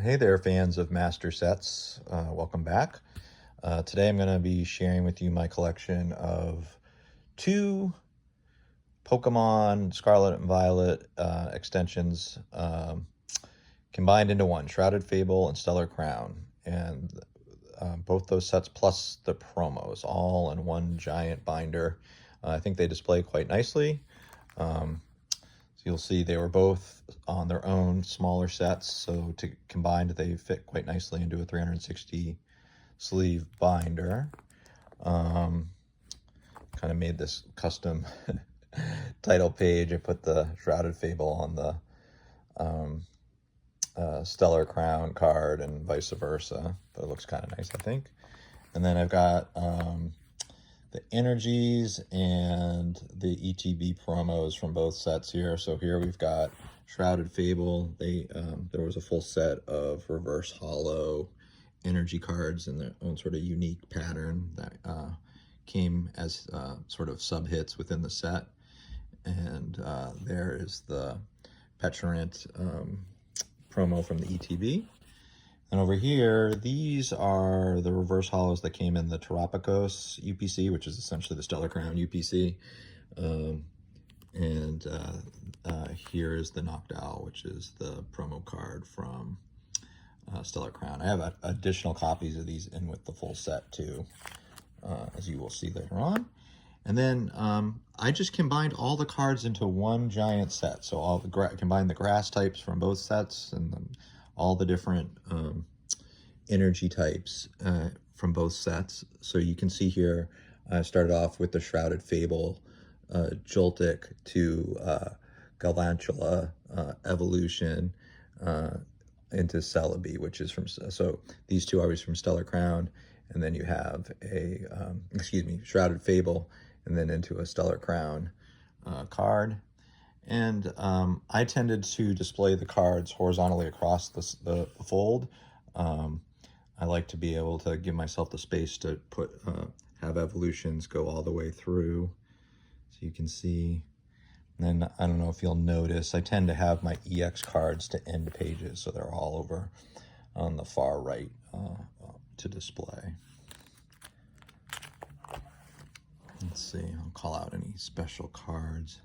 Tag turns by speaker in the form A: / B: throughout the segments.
A: Hey there, fans of Master Sets. Welcome back. Today I'm going to be sharing with you my collection of two Pokemon Scarlet and Violet extensions combined into one, Shrouded Fable and Stellar Crown. And both those sets plus the promos, all in one giant binder. I think they display quite nicely. So you'll see they were both on their own smaller sets, so combined they fit quite nicely into a 360 sleeve binder. Kind of made this custom title page. I put the Shrouded Fable on the Stellar Crown card and vice versa, but it looks kind of nice, I think. And then I've got the energies and the ETB promos from both sets here. So here we've got Shrouded Fable. There was a full set of reverse hollow energy cards in their own sort of unique pattern that came as sort of sub hits within the set. And there is the Petulant promo from the ETB. And over here, these are the reverse hollows that came in the Terapagos UPC, which is essentially the Stellar Crown UPC. Here is the Noctowl, which is the promo card from Stellar Crown. I have additional copies of these in with the full set too, as you will see later on. And then I just combined all the cards into one giant set. So combined the grass types from both sets and all the different energy types from both sets. So you can see here, I started off with the Shrouded Fable, Joltik to Galvantula evolution into Celebi, which is from, so these two are always from Stellar Crown. And then you have a, Shrouded Fable, and then into a Stellar Crown card. And I tended to display the cards horizontally across the fold. I like to be able to give myself the space to have evolutions go all the way through. So you can see, and then I don't know if you'll notice, I tend to have my EX cards to end pages, so they're all over on the far right to display. Let's see, I'll call out any special cards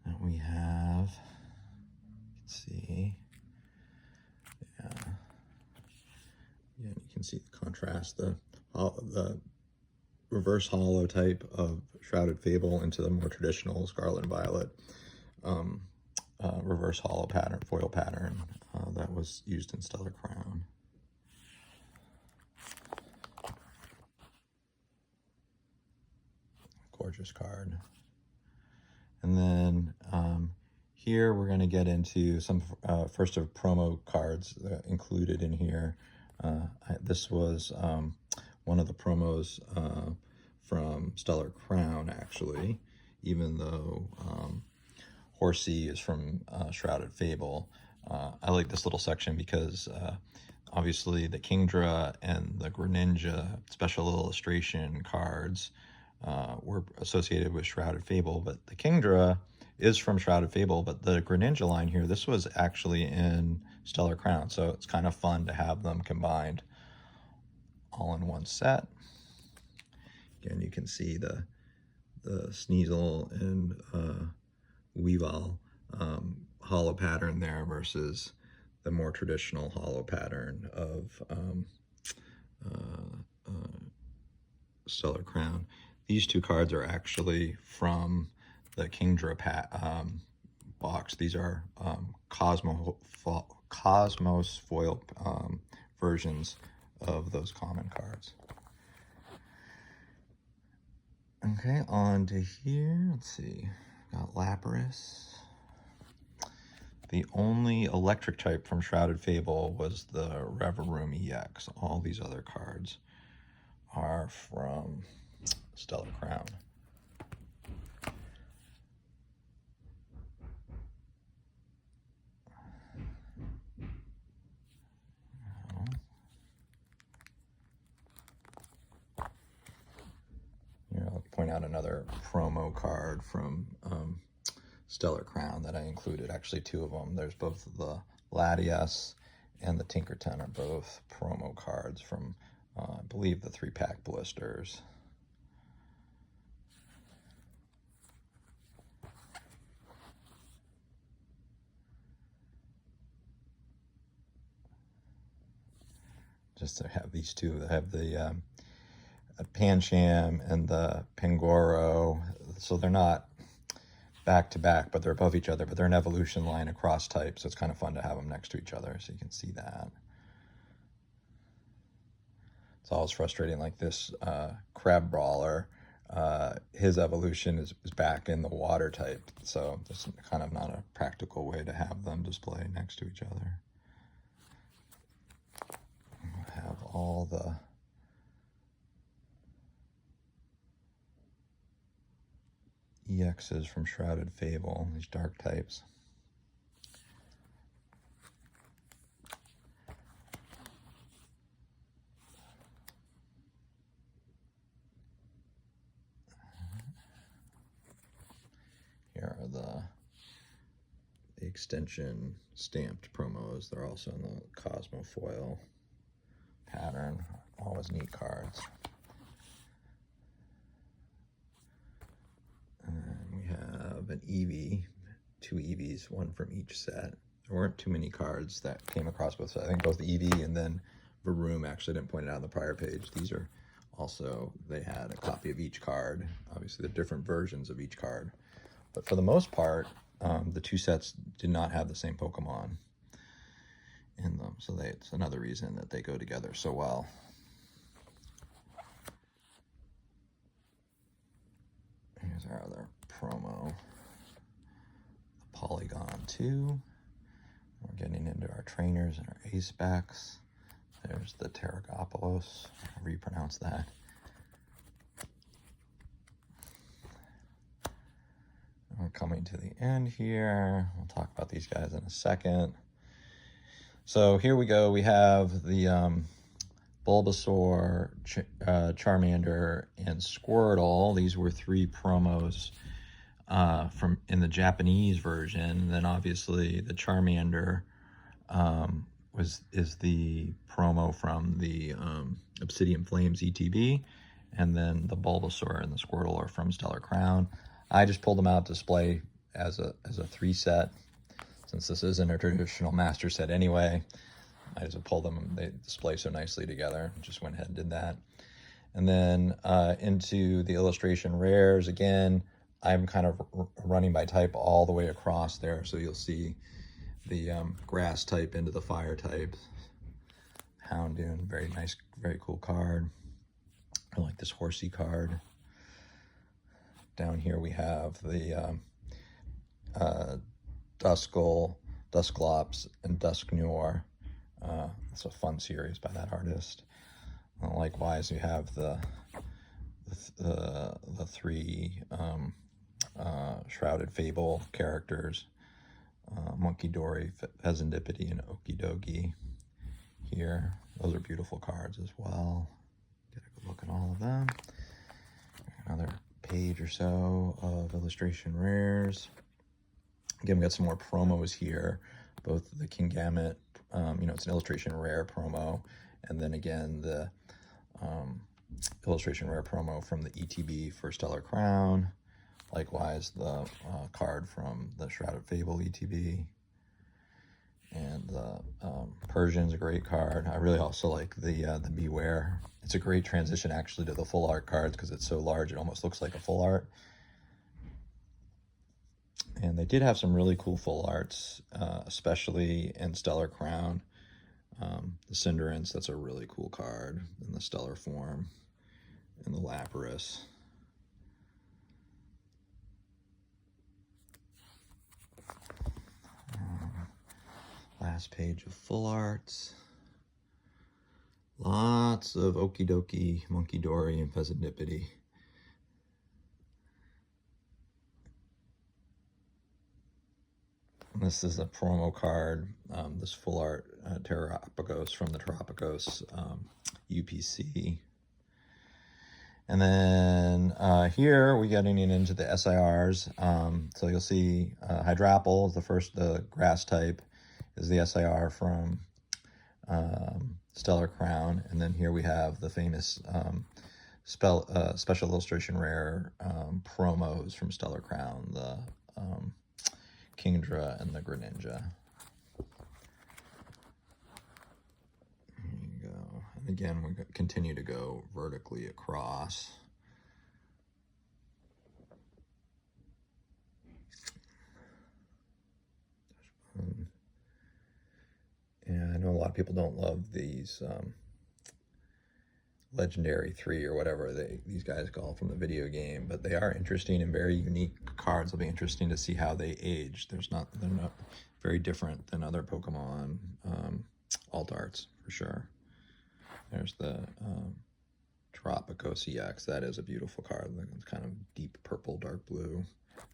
A: that we have. Let's see. Yeah, you can see the contrast, the reverse hollow type of Shrouded Fable into the more traditional Scarlet and Violet reverse hollow pattern, foil pattern that was used in Stellar Crown. Gorgeous card. And then here we're going to get into some first of promo cards included in here. This was one of the promos from Stellar Crown, actually, even though Horsey is from Shrouded Fable. I like this little section because obviously the Kingdra and the Greninja special illustration cards were associated with Shrouded Fable, but the Kingdra is from Shrouded Fable, but the Greninja line here, this was actually in Stellar Crown, so it's kind of fun to have them combined all in one set. Again, you can see the Sneasel and Weavile hollow pattern there versus the more traditional hollow pattern of Stellar Crown. These two cards are actually from the Kingdra box. These are Cosmos foil versions of those common cards. Okay, on to here. Let's see. Got Lapras. The only electric type from Shrouded Fable was the Reverum EX. All these other cards are from Stellar Crown. Here, I'll point out another promo card from Stellar Crown that I included. Actually, two of them. There's both the Latias and the Tinkerton are both promo cards from, I believe, the 3-pack blisters. Just to have these two, they have the Pancham and the Pangoro, so they're not back to back, but they're above each other, but they're an evolution line across type, so it's kind of fun to have them next to each other, so you can see that. It's always frustrating, like this Crab Brawler, his evolution is back in the water type, so it's kind of not a practical way to have them display next to each other. We'll have all the EXs from Shrouded Fable, these dark types. Here are the extension stamped promos. They're also in the Cosmo foil pattern. Always neat cards. And we have an Eevee, 2 Eevees, one from each set. There weren't too many cards that came across both sets. I think both Eevee and then Varoom, actually didn't point it out on the prior page. These are also, they had a copy of each card. Obviously, they're different versions of each card. But for the most part, the 2 sets did not have the same Pokemon in them. So it's another reason that they go together so well. Here's our other promo. The Polygon 2. We're getting into our trainers and our A-Specs. There's the Terragopolis, however you pronounce that. We're coming to the end here. We'll talk about these guys in a second. So here we go. We have the Bulbasaur, Charmander, and Squirtle. These were 3 promos from in the Japanese version. And then obviously the Charmander is the promo from the Obsidian Flames ETB, and then the Bulbasaur and the Squirtle are from Stellar Crown. I just pulled them out to display as a 3 set, since this isn't a traditional master set anyway. I just pulled them, they display so nicely together. Just went ahead and did that. And then into the illustration rares, again, I'm kind of running by type all the way across there, so you'll see the grass type into the fire type. Houndoom, very nice, very cool card. I like this horsey card. Down here we have the Duskull, Dusclops, and Dusknoir. It's a fun series by that artist. Likewise, we have the 3 Shrouded Fable characters, Monkey Dory, Pheasantipity, and Okidogi here. Those are beautiful cards as well. Get a good look at all of them. Another page or so of illustration rares. Again, we got some more promos here. Both the Kingambit, it's an illustration rare promo, and then again the illustration rare promo from the ETB for Stellar Crown. Likewise, the card from the Shrouded Fable ETB. And the Persian's a great card. I really also like the Beware. It's a great transition actually to the full art cards because it's so large it almost looks like a full art. And they did have some really cool full arts, especially in Stellar Crown. The Cinderace, that's a really cool card in the Stellar form. And the Lapras. Last page of full arts. Lots of Okidoki, Monkey Dory, and Pheasantipity. This is a promo card, this full art Terrapagos from the Terrapagos UPC. And then here we're getting into the SIRs. So you'll see Hydrapple is the grass type, is the SIR from Stellar Crown, and then here we have the famous special illustration rare promos from Stellar Crown, the Kingdra and the Greninja. There you go. And again, we continue to go vertically across. And I know a lot of people don't love these Legendary 3 or whatever these guys call from the video game, but they are interesting and very unique cards. It'll be interesting to see how they age. They're not very different than other Pokemon alt arts for sure. There's the Tropico CX. That is a beautiful card. It's kind of deep purple, dark blue.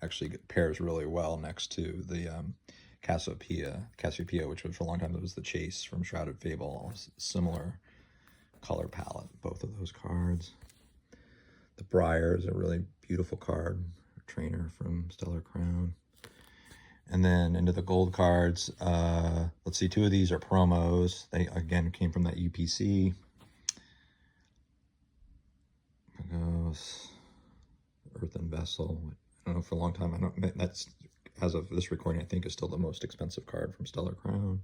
A: Actually, it pairs really well next to the Cassiopeia, which was for a long time, it was the Chase from Shrouded Fable. Similar color palette, both of those cards. The Briar is a really beautiful card, trainer from Stellar Crown. And then into the gold cards, let's see, 2 of these are promos. They again came from that UPC. Earthen Vessel. I don't know, for a long time, that's, as of this recording, I think is still the most expensive card from Stellar Crown.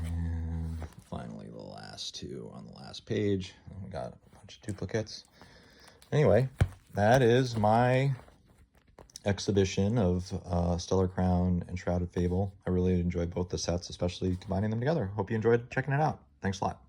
A: And finally, the last 2 on the last page. And we got a bunch of duplicates. Anyway, that is my exhibition of Stellar Crown and Shrouded Fable. I really enjoyed both the sets, especially combining them together. Hope you enjoyed checking it out. Thanks a lot.